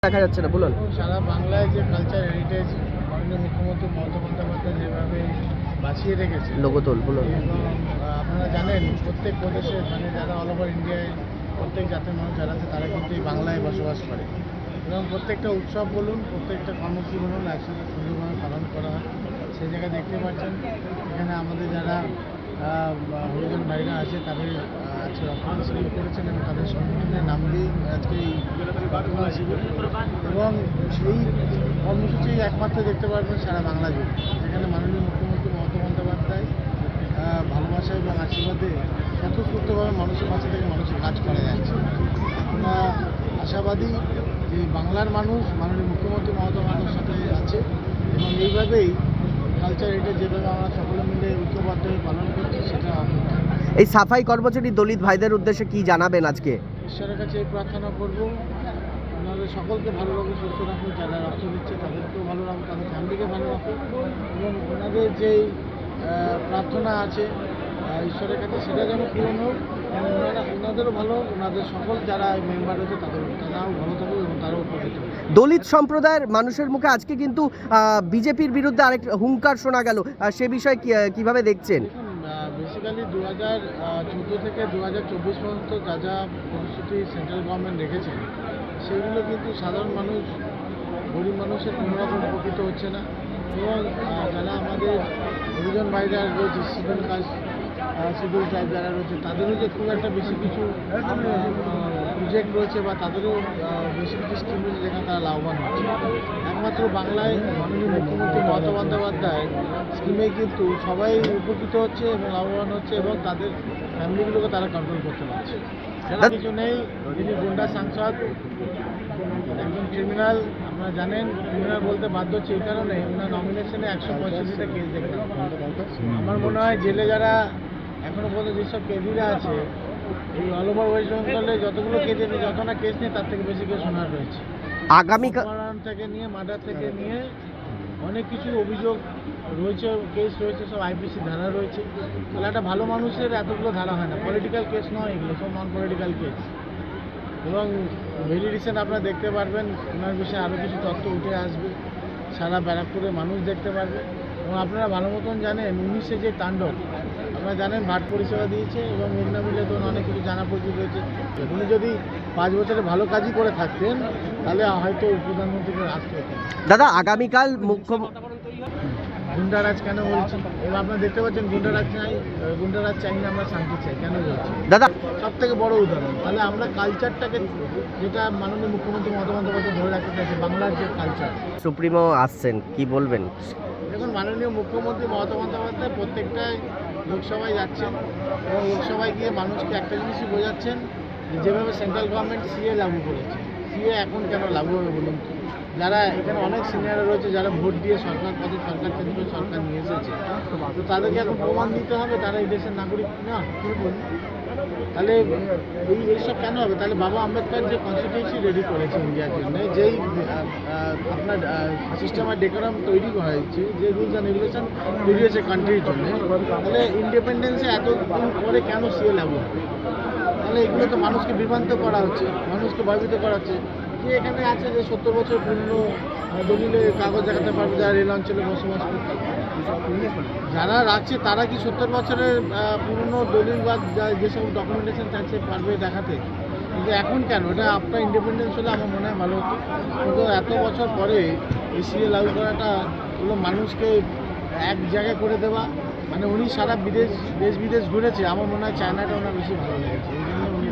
দেখা যাচ্ছে না, বলুন। সারা বাংলায় যে কালচার হেরিটেজ মাননীয় মুখ্যমন্ত্রী মমতা বন্দ্যোপাধ্যায় যেভাবে বাঁচিয়ে রেখেছে লোগোতল বলুন। এবং আপনারা জানেন প্রত্যেক প্রদেশে মানে যারা অল ওভার ইন্ডিয়ায় প্রত্যেক জাতের মানুষ যারা আছে তারা কিন্তু এই বাংলায় বসবাস করে এবং প্রত্যেকটা উৎসব বলুন প্রত্যেকটা কর্মসূচি বলুন একসাথে সুন্দরভাবে পালন করা হয়। সেই জায়গায় দেখতে পাচ্ছেন এখানে আমাদের যারা হরিজন ভাইরা আছে তাদের আজকে রক্তদান শিবির করেছেন এবং তাদের সংগঠনের নাম দিয়ে আজকে এই রক্তদান শিবির এবং সেই কর্মসূচি একমাত্র দেখতে পারবেন সারা বাংলা জুড়ে, যেখানে মাননীয় মুখ্যমন্ত্রী মমতা বন্দ্যোপাধ্যায় ভালোবাসা এবং আশীর্বাদে স্বতঃস্ফূর্তভাবে মানুষের পাশে থেকে মানুষের কাজ করে যাচ্ছে। আমরা আশাবাদী যে বাংলার মানুষ মাননীয় মুখ্যমন্ত্রী মমতা বন্দ্যোপাধ্যায়ের সাথে আছে এবং এইভাবেই কালচার এটা যেভাবে আমরা সকলে মিলে ঐক্যবদ্ধ হয়ে পালন করছি সেটা এই সাফাই কর্মচারী দলিত ভাইদের উদ্দেশ্যে কি জানাবেন আজকে? ঈশ্বরের কাছে এই প্রার্থনা করব ওনাদের সকলকে ভালো রাখুন, সুস্থ রাখুন, যারা রক্ত দিচ্ছে তাদেরকেও ভালো রাখুন, তাদের ফ্যামিলিকে ভালো রাখুন এবং ওনাদের যেই প্রার্থনা আছে ঈশ্বরের কাছে সেটা যেন পূরণ হোক এবং ওনাদেরও ভালো হোক, ওনাদের সকল যারা মেম্বার রয়েছে তারাও ভালো থাকুক এবং তারাও উপকৃত হোক। দলিত সম্প্রদায়ের মানুষের মুখে আজকে কিন্তু বিজেপির বিরুদ্ধে আরেক হুঙ্কার শোনা গেল, সে বিষয়ে কিভাবে দেখছেন? বেসিক্যালি 2014 থেকে 2024 পর্যন্ত যা যা প্রতিশ্রুতি সেন্ট্রাল গভর্নমেন্ট রেখেছে সেগুলো কিন্তু সাধারণ মানুষ গরিব মানুষের কোনো রকম উপকৃত হচ্ছে না এবং যারা আমাদের হরিজন ভাইরা রয়েছে শিডিউল ট্রাইব যারা রয়েছে তাদেরও যে খুব একটা বেশি কিছু প্রজেক্ট রয়েছে বা তাদেরও বেশি কিছু স্কিম রয়েছে যেখানে তারা লাভবান হচ্ছে। একমাত্র বাংলায় মাননীয় মুখ্যমন্ত্রী মমতা বন্দ্যোপাধ্যায় স্কিমে কিন্তু সবাই উপকৃত হচ্ছে এবং লাভবান হচ্ছে এবং তাদের ফ্যামিলিগুলোকে তারা কন্ট্রোল করতে পারছে। কিছু নেই, তিনি গুন্ডা সাংসদ, একজন ক্রিমিনাল। আপনারা জানেন ক্রিমিনাল বলতে বাধ্য হচ্ছে এই কারণে ওনার নমিনেশনে 165টা কেস দেখতে। আমার মনে হয় জেলে যারা এখনো পর্যন্ত যেসব কেদিরা আছে এই অল ওভার ওয়েস্ট বেঙ্গলে যতগুলো যত না কেস নিয়ে তার থেকে বেশি কেস ওনার রয়েছে। আগামীকাল থেকে নিয়ে মার্ডার থেকে নিয়ে অনেক কিছু অভিযোগ রয়েছে, কেস রয়েছে, সব আইপিসি ধারা রয়েছে। তাহলে একটা ভালো মানুষের এতগুলো ধারা হয় না, পলিটিক্যাল কেস নয় এগুলো, সব নন পলিটিক্যাল কেস। এবং ভেরি রিসেন্ট আপনারা দেখতে পারবেন ওনার বিষয়ে আরও কিছু তথ্য উঠে আসবে, সারা ব্যারাকপুরে মানুষ দেখতে পারবে এবং আপনারা ভালো মতন জানেন 19-এ যে তাণ্ডব আপনারা জানেন ভাট পরিষেবা দিয়েছে এবং মেঘনা মিলে তো অনেক কিছু জানা পরিচিত রয়েছে। উনি যদি 5 বছরে ভালো কাজই করে থাকতেন তাহলে হয়তো প্রধানমন্ত্রীকে আসতে হতো। দাদা, আগামীকাল গুন্ডারাজ কেন বলছি এবং আপনারা দেখতে পাচ্ছেন গুন্ডারাজ চাই না, আমরা শান্তি চাই কেন বলছি দাদা, সব থেকে বড় উদাহরণ। তাহলে আমরা কালচারটাকে যেটা মাননীয় মুখ্যমন্ত্রী মমতা বন্দ্যোপাধ্যায় ধরে রাখতে চাইছে বাংলার যে কালচার। সুপ্রিমো আসছেন, কি বলবেন? দেখুন মাননীয় মুখ্যমন্ত্রী মমতা বন্দ্যোপাধ্যায় প্রত্যেকটাই লোকসভায় যাচ্ছেন এবং লোকসভায় গিয়ে মানুষকে একটা জিনিসই বোঝাচ্ছেন যেভাবে সেন্ট্রাল গভর্নমেন্ট সিএ লাগু করেছে, সিএ এখন কেন লাগু হবে বলুন তো? যারা এখানে অনেক সিনিয়ররা রয়েছে যারা ভোট দিয়ে সরকার পদে সরকার চেঞ্জ করে সরকার নিয়ে এসেছে, তো তাদেরকে এখন প্রমাণ দিতে হবে তারা এই দেশের নাগরিক না। তাহলে এইসব কেন হবে? তাহলে বাবা আম্বেদকর যে কনস্টিটিউশন রেডি করেছে ইন্ডিয়ার জন্য, যেই আপনার সিস্টেম আর ডেকোরাম তৈরি করা হয়েছে, যে রুলস অ্যান্ড রেগুলেশন তৈরি হয়েছে কান্ট্রির জন্য, তাহলে ইন্ডিপেন্ডেন্সে এতদিন পরে কেন সিএ লাগু হবে? তাহলে এগুলো তো মানুষকে বিভ্রান্ত করা হচ্ছে, মানুষকে ভয়ভীত করা হচ্ছে। যে এখানে আছে যে 70 বছর পুরনো দলিলে কাগজ দেখাতে পারবে যারা রেল অঞ্চলে বসবাস করছে, যারা রাখছে তারা কি 70 বছরের পুরনো দলিল বা যেসব ডকুমেন্টেশন চাইছে পারবে দেখাতে? কিন্তু এখন কেন? এটা আপনার ইন্ডিপেন্ডেন্স হলে আমার মনে হয় ভালো হতো। কিন্তু এত বছর পরে এই সিএ লাগু করাটা হলো মানুষকে এক জায়গায় করে দেওয়া। মানে উনি সারা দেশ বিদেশ ঘুরেছে, আমার মনে হয় চায়নাটা ওনার বেশি ভালো লেগেছে, এই জন্য উনি